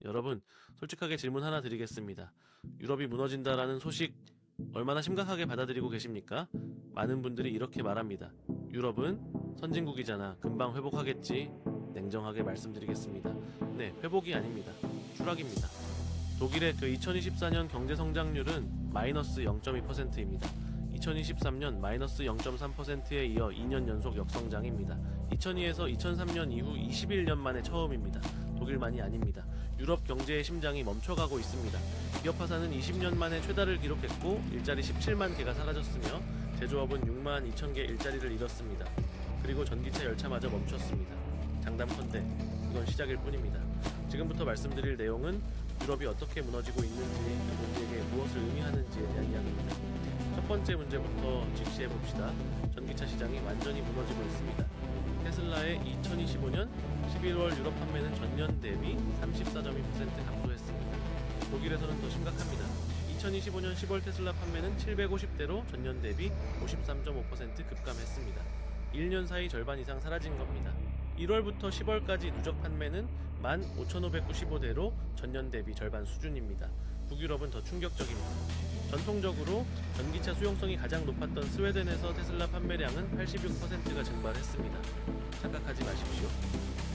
여러분, 솔직하게 질문 하나 드리겠습니다. 유럽이 무너진다라는 소식 얼마나 심각하게 받아들이고 계십니까? 많은 분들이 이렇게 말합니다. 유럽은 선진국이잖아. 금방 회복하겠지. 냉정하게 말씀드리겠습니다. 네, 회복이 아닙니다. 추락입니다. 독일의 그 2024년 경제 성장률은 마이너스 0.2%입니다. 2023년 마이너스 0.3%에 이어 2년 연속 역성장입니다. 2002에서 2003년 이후 21년 만에 처음입니다. 독일만이 아닙니다. 유럽 경제의 심장이 멈춰가고 있습니다. 기업 파산은 20년 만에 최다를 기록했고 일자리 17만 개가 사라졌으며 제조업은 6만 2천 개 일자리를 잃었습니다. 그리고 전기차 열차마저 멈췄습니다. 장담컨대 이건 시작일 뿐입니다. 지금부터 말씀드릴 내용은 유럽이 어떻게 무너지고 있는지, 우리에게 무엇을 의미하는지에 대한 이야기입니다. 첫 번째 문제부터 직시해봅시다. 전기차 시장이 완전히 무너지고 있습니다. 테슬라의 2025년 11월 유럽 판매는 전년 대비 34.2% 감소했습니다. 독일에서는 더 심각합니다. 2025년 10월 테슬라 판매는 750대로 전년 대비 53.5% 급감했습니다. 1년 사이 절반 이상 사라진 겁니다. 1월부터 10월까지 누적 판매는 15,595대로 전년 대비 절반 수준입니다. 북유럽은 더 충격적입니다. 전통적으로 전기차 수용성이 가장 높았던 스웨덴에서 테슬라 판매량은 86%가 증발했습니다. 착각하지 마십시오.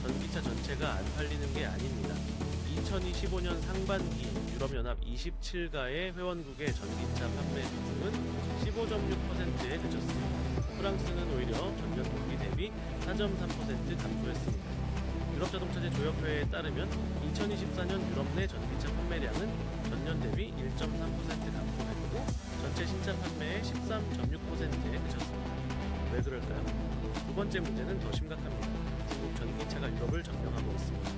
전기차 전체가 안 팔리는 게 아닙니다. 2025년 상반기 유럽연합 27가의 회원국의 전기차 판매 비중은 15.6%에 그쳤습니다. 프랑스는 오히려 전년 동기 대비 4.3% 감소했습니다. 유럽자동차제 조협회에 따르면 2024년 유럽 내 전기차 판매량은 전년 대비 1.3% 감소했고 전체 신차 판매의 13.6%에 그쳤습니다. 왜 그럴까요? 두 번째 문제는 더 심각합니다. 중국 전기차가 유럽을 점령하고 있습니다.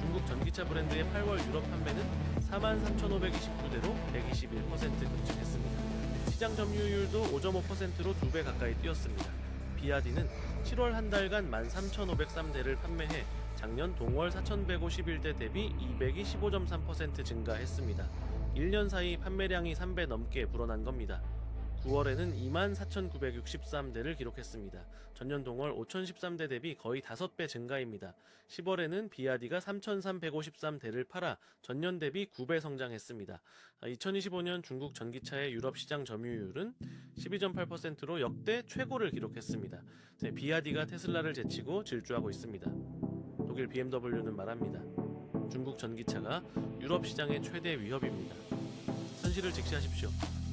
중국 전기차 브랜드의 8월 유럽 판매는 43,529대로 121% 급증했습니다. 시장 점유율도 5.5%로 2배 가까이 뛰었습니다. 비아디는 7월 한 달간 13,503대를 판매해 작년 동월 4,151대 대비 225.3% 증가했습니다. 1년 사이 판매량이 3배 넘게 불어난 겁니다. 9월에는 24,963대를 기록했습니다. 전년 동월 5,013대 대비 거의 5배 증가입니다. 10월에는 비아디가 3,353대를 팔아 전년 대비 9배 성장했습니다. 2025년 중국 전기차의 유럽 시장 점유율은 12.8%로 역대 최고를 기록했습니다. 비아디가 테슬라를 제치고 질주하고 있습니다. 독일 BMW는 말합니다. 중국 전기차가 유럽 시장의 최대 위협입니다. 현실을 직시하십시오.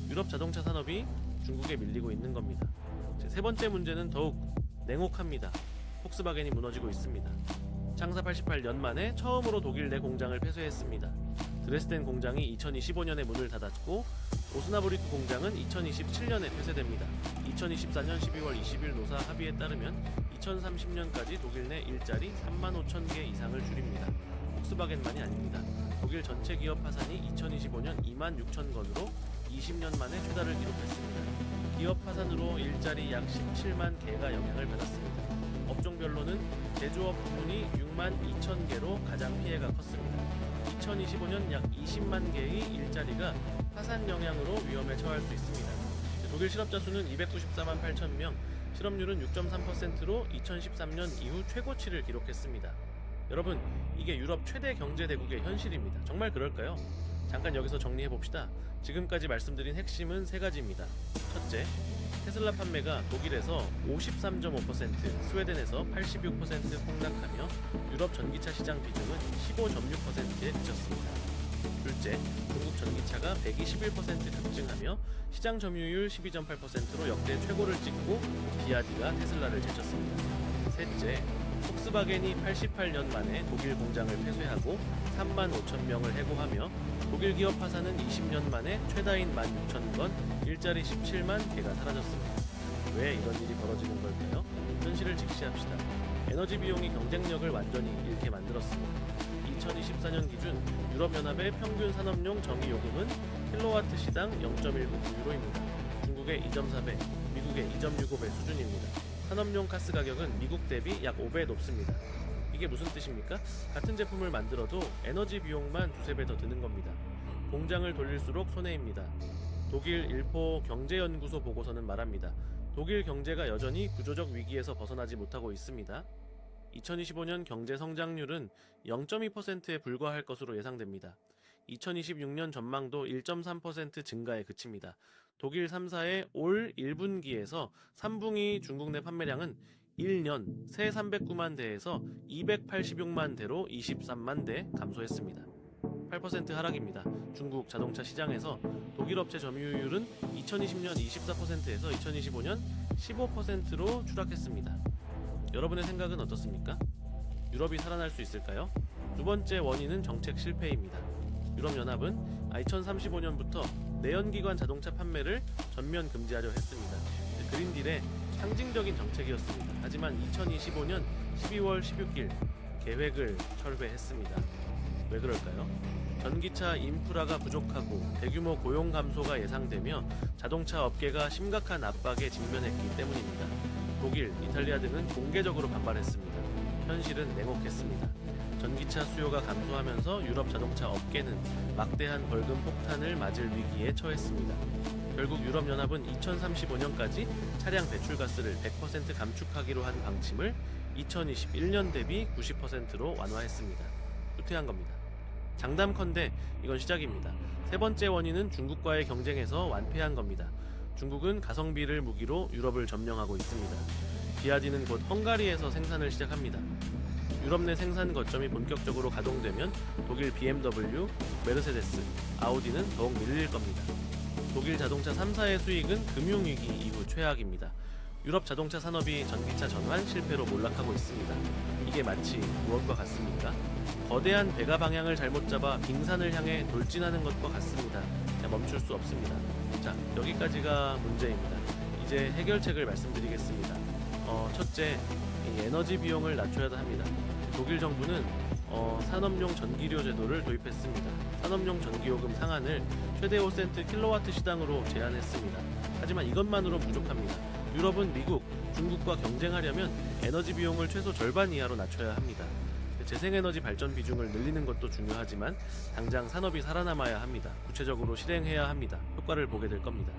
유럽 자동차 산업이 중국에 밀리고 있는 겁니다. 세 번째 문제는 더욱 냉혹합니다. 폭스바겐이 무너지고 있습니다. 창사 88년 만에 처음으로 독일 내 공장을 폐쇄했습니다. 드레스덴 공장이 2025년에 문을 닫았고 오스나브리크 공장은 2027년에 폐쇄됩니다. 2024년 12월 20일 노사 합의에 따르면 2030년까지 독일 내 일자리 35,000개 이상을 줄입니다. 폭스바겐만이 아닙니다. 독일 전체 기업 파산이 2025년 26,000건으로 20년 만에 최다를 기록했습니다. 기업 파산으로 일자리 약 17만 개가 영향을 받았습니다. 업종별로는 제조업 부문이 6만 2천 개로 가장 피해가 컸습니다. 2025년 약 20만 개의 일자리가 파산 영향으로 위험에 처할 수 있습니다. 독일 실업자 수는 294만 8천 명, 실업률은 6.3%로 2013년 이후 최고치를 기록했습니다. 여러분, 이게 유럽 최대 경제 대국의 현실입니다. 정말 그럴까요? 잠깐 여기서 정리해봅시다. 지금까지 말씀드린 핵심은 세 가지입니다. 첫째, 테슬라 판매가 독일에서 53.5%, 스웨덴에서 86% 폭락하며 유럽 전기차 시장 비중은 15.6%에 그쳤습니다. 둘째, 중국 전기차가 121% 급증하며 시장 점유율 12.8%로 역대 최고를 찍고 비아디가 테슬라를 제쳤습니다. 셋째, 폭스바겐이 88년 만에 독일 공장을 폐쇄하고 3만 5천 명을 해고하며 독일 기업 파산은 20년 만에 최다인 16,000건, 일자리 17만 개가 사라졌습니다. 왜 이런 일이 벌어지는 걸까요? 현실을 직시합시다. 에너지 비용이 경쟁력을 완전히 잃게 만들었습니다. 2024년 기준 유럽연합의 평균 산업용 전기요금은 킬로와트 시당 0.199유로입니다. 중국의 2.4배, 미국의 2.65배 수준입니다. 산업용 가스 가격은 미국 대비 약 5배 높습니다. 이게 무슨 뜻입니까? 같은 제품을 만들어도 에너지 비용만 2~3배 더 드는 겁니다. 공장을 돌릴수록 손해입니다. 독일 일포 경제연구소 보고서는 말합니다. 독일 경제가 여전히 구조적 위기에서 벗어나지 못하고 있습니다. 2025년 경제 성장률은 0.2%에 불과할 것으로 예상됩니다. 2026년 전망도 1.3% 증가에 그칩니다. 독일 3사의 올 1분기에서 3분기 중국 내 판매량은 1년 새 309만 대에서 286만 대로 23만 대 감소했습니다. 8% 하락입니다. 중국 자동차 시장에서 독일 업체 점유율은 2020년 24%에서 2025년 15%로 추락했습니다. 여러분의 생각은 어떻습니까? 유럽이 살아날 수 있을까요? 두 번째 원인은 정책 실패입니다. 유럽연합은 2035년부터 내연기관 자동차 판매를 전면 금지하려 했습니다. 그린딜의 상징적인 정책이었습니다. 하지만 2025년 12월 16일 계획을 철회했습니다. 왜 그럴까요? 전기차 인프라가 부족하고 대규모 고용 감소가 예상되며 자동차 업계가 심각한 압박에 직면했기 때문입니다. 독일, 이탈리아 등은 공개적으로 반발했습니다. 현실은 냉혹했습니다. 전기차 수요가 감소하면서 유럽 자동차 업계는 막대한 벌금 폭탄을 맞을 위기에 처했습니다. 결국 유럽연합은 2035년까지 차량 배출가스를 100% 감축하기로 한 방침을 2021년 대비 90%로 완화했습니다. 후퇴한 겁니다. 장담컨대 이건 시작입니다. 세 번째 원인은 중국과의 경쟁에서 완패한 겁니다. 중국은 가성비를 무기로 유럽을 점령하고 있습니다. 비아디는 곧 헝가리에서 생산을 시작합니다. 유럽 내 생산 거점이 본격적으로 가동되면 독일 BMW, 메르세데스, 아우디는 더욱 밀릴 겁니다. 독일 자동차 3사의 수익은 금융위기 이후 최악입니다. 유럽 자동차 산업이 전기차 전환 실패로 몰락하고 있습니다. 이게 마치 무엇과 같습니까? 거대한 배가 방향을 잘못 잡아 빙산을 향해 돌진하는 것과 같습니다. 멈출 수 없습니다. 자, 여기까지가 문제입니다. 이제 해결책을 말씀드리겠습니다. 첫째, 이 에너지 비용을 낮춰야 합니다. 독일 정부는 산업용 전기료 제도를 도입했습니다. 산업용 전기요금 상한을 최대 5센트 킬로와트 시당으로 제한했습니다. 하지만 이것만으로 부족합니다. 유럽은 미국, 중국과 경쟁하려면 에너지 비용을 최소 절반 이하로 낮춰야 합니다. 재생에너지 발전 비중을 늘리는 것도 중요하지만 당장 산업이 살아남아야 합니다. 구체적으로 실행해야 합니다. 효과를 보게 될 겁니다.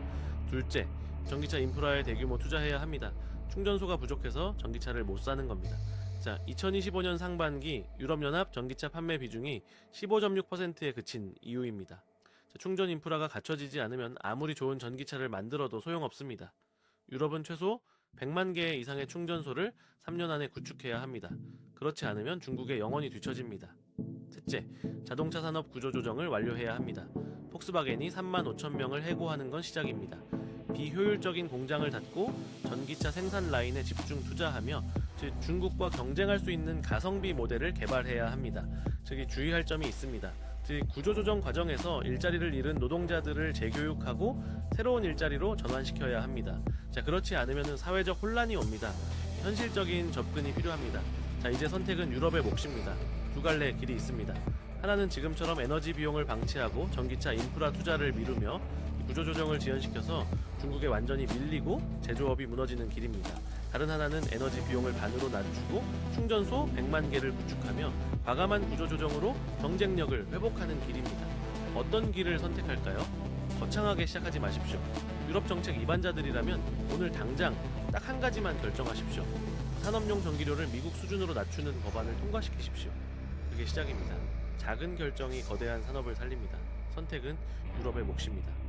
둘째, 전기차 인프라에 대규모 투자해야 합니다. 충전소가 부족해서 전기차를 못 사는 겁니다. 자, 2025년 상반기 유럽연합 전기차 판매 비중이 15.6%에 그친 이유입니다. 자, 충전 인프라가 갖춰지지 않으면 아무리 좋은 전기차를 만들어도 소용없습니다. 유럽은 최소 100만 개 이상의 충전소를 3년 안에 구축해야 합니다. 그렇지 않으면 중국에 영원히 뒤처집니다. 셋째, 자동차 산업 구조 조정을 완료해야 합니다. 폭스바겐이 3만 5천 명을 해고하는 건 시작입니다. 비효율적인 공장을 닫고 전기차 생산 라인에 집중 투자하며 즉 중국과 경쟁할 수 있는 가성비 모델을 개발해야 합니다. 즉 주의할 점이 있습니다. 즉 구조조정 과정에서 일자리를 잃은 노동자들을 재교육하고 새로운 일자리로 전환시켜야 합니다. 자, 그렇지 않으면 사회적 혼란이 옵니다. 현실적인 접근이 필요합니다. 자, 이제 선택은 유럽의 몫입니다. 두 갈래 길이 있습니다. 하나는 지금처럼 에너지 비용을 방치하고 전기차 인프라 투자를 미루며 구조조정을 지연시켜서 중국에 완전히 밀리고 제조업이 무너지는 길입니다. 다른 하나는 에너지 비용을 반으로 낮추고 충전소 100만 개를 구축하며 과감한 구조조정으로 경쟁력을 회복하는 길입니다. 어떤 길을 선택할까요? 거창하게 시작하지 마십시오. 유럽 정책 이반자들이라면 오늘 당장 딱 한 가지만 결정하십시오. 산업용 전기료를 미국 수준으로 낮추는 법안을 통과시키십시오. 그게 시작입니다. 작은 결정이 거대한 산업을 살립니다. 선택은 유럽의 몫입니다.